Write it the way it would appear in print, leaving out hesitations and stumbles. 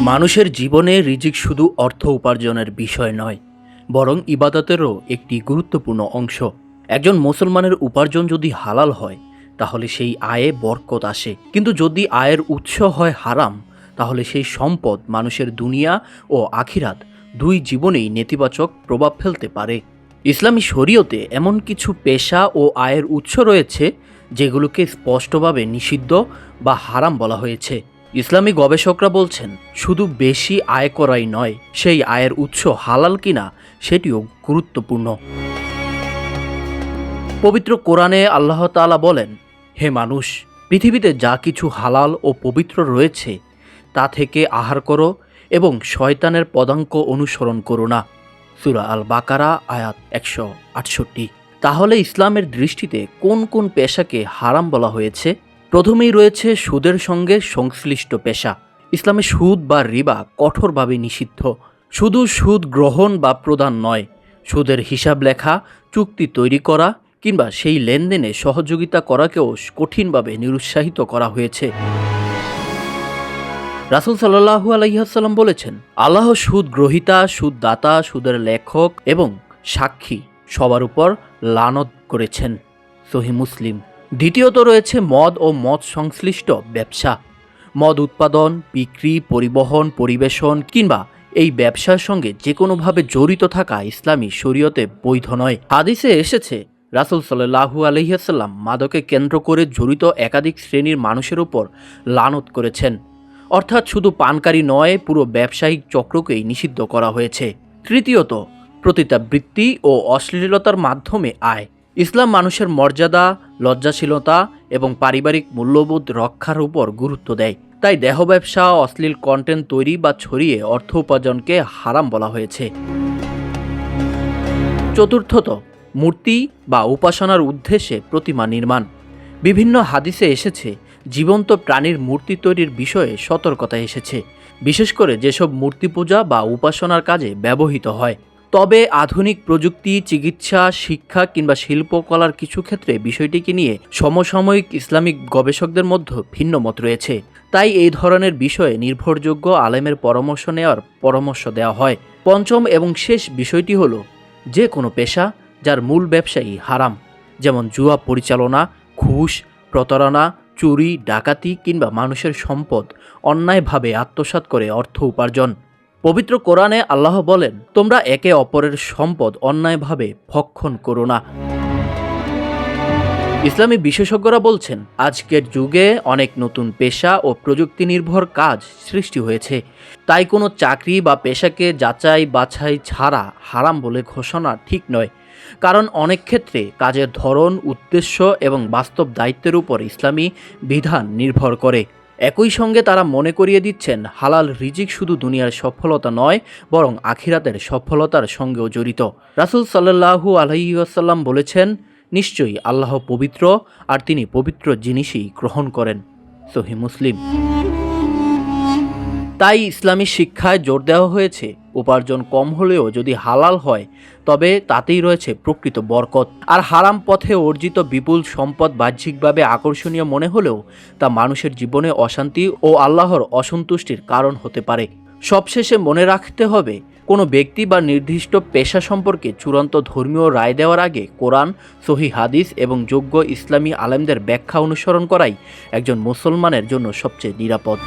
মানুষের জীবনে রিজিক শুধু অর্থ উপার্জনের বিষয় নয়, বরং ইবাদতেরও একটি গুরুত্বপূর্ণ অংশ। একজন মুসলমানের উপার্জন যদি হালাল হয় তাহলে সেই আয়ে বরকত আসে, কিন্তু যদি আয়ের উৎস হয় হারাম তাহলে সেই সম্পদ মানুষের দুনিয়া ও আখিরাত দুই জীবনেই নেতিবাচক প্রভাব ফেলতে পারে। ইসলামী শরীয়তে এমন কিছু পেশা ও আয়ের উৎস রয়েছে যেগুলোকে স্পষ্টভাবে নিষিদ্ধ বা হারাম বলা হয়েছে। ইসলামী গবেষকরা বলছেন, শুধু বেশি আয় করাই নয়, সেই আয়ের উৎস হালাল কিনা সেটিও গুরুত্বপূর্ণ। পবিত্র কোরআনে আল্লাহ তাআলা বলেন, হে মানুষ, পৃথিবীতে যা কিছু হালাল ও পবিত্র রয়েছে তা থেকে আহার করো এবং শয়তানের পদাঙ্ক অনুসরণ করো না। সূরা আল বাকারা আয়াত 168। তাহলে ইসলামের দৃষ্টিতে কোন কোন পেশাকে হারাম বলা হয়েছে? প্রথমেই রয়েছে সুদের সঙ্গে সংশ্লিষ্ট পেশা। ইসলামে সুদ বা রিবা কঠোরভাবে নিষিদ্ধ। শুধু সুদ গ্রহণ বা প্রদান নয়, সুদের হিসাব লেখা, চুক্তি তৈরি করা কিংবা সেই লেনদেনে সহযোগিতা করাকেও কঠিনভাবে নিরুৎসাহিত করা হয়েছে। রাসূল সাল্লাল্লাহু আলাইহি ওয়াসাল্লাম বলেছেন, আল্লাহ সুদ গ্রহীতা, সুদদাতা, সুদের লেখক এবং সাক্ষী সবার উপর লানত করেছেন। সহিহ মুসলিম। দ্বিতীয়ত রয়েছে মদ ও মদ সংশ্লিষ্ট ব্যবসা। মদ উৎপাদন, বিক্রি, পরিবহন, পরিবেশন কিংবা এই ব্যবসার সঙ্গে যে কোনোভাবে জড়িত থাকা ইসলামী শরীয়তে বৈধ নয়। হাদিসে এসেছে, রাসূল সাল্লাল্লাহু আলাইহি ওয়াসাল্লাম মাদকে কেন্দ্র করে জড়িত একাধিক শ্রেণীর মানুষের উপর লানত করেছেন। অর্থাৎ শুধু পানকারী নয়, পুরো ব্যবসায়িক চক্রকেই নিষিদ্ধ করা হয়েছে। তৃতীয়ত, পতিতাবৃত্তি ও অশ্লীলতার মাধ্যমে আয়। ইসলাম মানুষের মর্যাদা, লজ্জাশীলতা এবং পারিবারিক মূল্যবোধ রক্ষার উপর গুরুত্ব দেয়। তাই দেহ ব্যবসা, অশ্লীল কন্টেন্ট তৈরি বা ছড়িয়ে অর্থ উপার্জনকে হারাম বলা হয়েছে। চতুর্থত, মূর্তি বা উপাসনার উদ্দেশ্যে প্রতিমা নির্মাণ। বিভিন্ন হাদিসে এসেছে, জীবন্ত প্রাণীর মূর্তি তৈরির বিষয়ে সতর্কতা এসেছে, বিশেষ করে যেসব মূর্তি পূজা বা উপাসনার কাজে ব্যবহৃত হয়। তবে আধুনিক প্রযুক্তি, চিকিৎসা, শিক্ষা কিংবা শিল্পকলার কিছু ক্ষেত্রে বিষয়টিকে নিয়ে সমসাময়িক ইসলামিক গবেষকদের মধ্যে ভিন্ন মত রয়েছে। তাই এই ধরনের বিষয়ে নির্ভরযোগ্য আলেমের পরামর্শ নেওয়ার পরামর্শ দেওয়া হয়। পঞ্চম এবং শেষ বিষয়টি হল, যে কোনো পেশা যার মূল ব্যবসায়ী হারাম, যেমন জুয়া পরিচালনা, ঘুষ, প্রতারণা, চুরি, ডাকাতি কিংবা মানুষের সম্পদ অন্যায়ভাবে আত্মসাৎ করে অর্থ উপার্জন। পবিত্র কোরআনে আল্লাহ বলেন, তোমরা একে অপরের সম্পদ অন্যায়ভাবে ভক্ষণ করো না। ইসলামী বিশেষজ্ঞরা বলছেন, আজকের যুগে অনেক নতুন পেশা ও প্রযুক্তি নির্ভর কাজ সৃষ্টি হয়েছে। তাই কোনো চাকরি বা পেশাকে যাচাই বাছাই ছাড়া হারাম বলে ঘোষণা ঠিক নয়, কারণ অনেক ক্ষেত্রে কাজের ধরন, উদ্দেশ্য এবং বাস্তব দায়িত্বের উপর ইসলামী বিধান নির্ভর করে। একই সঙ্গে তারা মনে করিয়ে দিচ্ছেন, হালাল রিজিক শুধু দুনিয়ার সফলতা নয়, বরং আখিরাতের সফলতার সঙ্গেও জড়িত। রাসূল সাল্লাল্লাহু আলাইহি ওয়াসাল্লাম বলেছেন, নিশ্চয়ই আল্লাহ পবিত্র, আর তিনি পবিত্র জিনিসই গ্রহণ করেন। সহিহ মুসলিম। তাই ইসলামী শিক্ষায় জোর দেওয়া হয়েছে, উপার্জন কম হলেও যদি হালাল হয় তবে তাতেই রয়েছে প্রকৃত বরকত। আর হারাম পথে অর্জিত বিপুল সম্পদ বাহ্যিকভাবে আকর্ষণীয় মনে হলেও তা মানুষের জীবনে অশান্তি ও আল্লাহর অসন্তুষ্টির কারণ হতে পারে। সবশেষে মনে রাখতে হবে, কোনো ব্যক্তি বা নির্দিষ্ট পেশা সম্পর্কে চূড়ান্ত ধর্মীয় রায় দেওয়ার আগে কোরআন, সহিহ হাদিস এবং যোগ্য ইসলামী আলেমদের ব্যাখ্যা অনুসরণ করাই একজন মুসলমানের জন্য সবচেয়ে নিরাপদ।